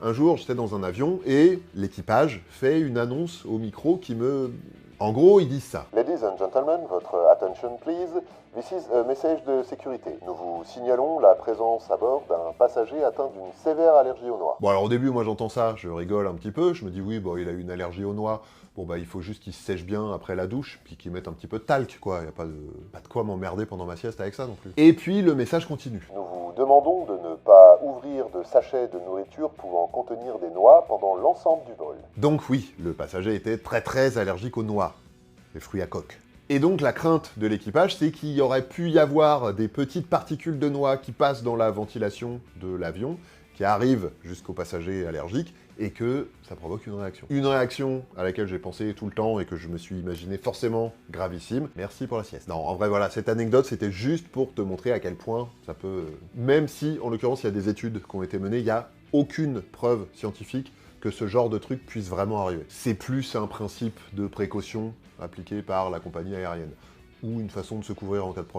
un jour, j'étais dans un avion et l'équipage fait une annonce au micro qui me... En gros, ils disent ça. Ladies and gentlemen, votre attention please. This is a message de sécurité. Nous vous signalons la présence à bord d'un passager atteint d'une sévère allergie aux noix. Bon, alors au début, moi j'entends ça, je rigole un petit peu, je me dis oui, bon, il a une allergie aux noix, bon bah il faut juste qu'il se sèche bien après la douche, puis qu'il mette un petit peu de talc, quoi, y a pas de quoi m'emmerder pendant ma sieste avec ça non plus. Et puis le message continue. Nous vous demandons de ne pas ouvrir de sachets de nourriture pouvant contenir des noix pendant l'ensemble du vol. Donc oui, le passager était très allergique aux noix, les fruits à coque. Et donc la crainte de l'équipage, c'est qu'il y aurait pu y avoir des petites particules de noix qui passent dans la ventilation de l'avion, qui arrivent jusqu'au passager allergique, et que ça provoque une réaction. Une réaction à laquelle j'ai pensé tout le temps et que je me suis imaginé forcément gravissime. Merci pour la sieste. Non, en vrai, voilà, cette anecdote, c'était juste pour te montrer à quel point ça peut... Même si, en l'occurrence, il y a des études qui ont été menées, il n'y a aucune preuve scientifique que ce genre de truc puisse vraiment arriver. C'est plus un principe de précaution appliqué par la compagnie aérienne, ou une façon de se couvrir en cas de problème.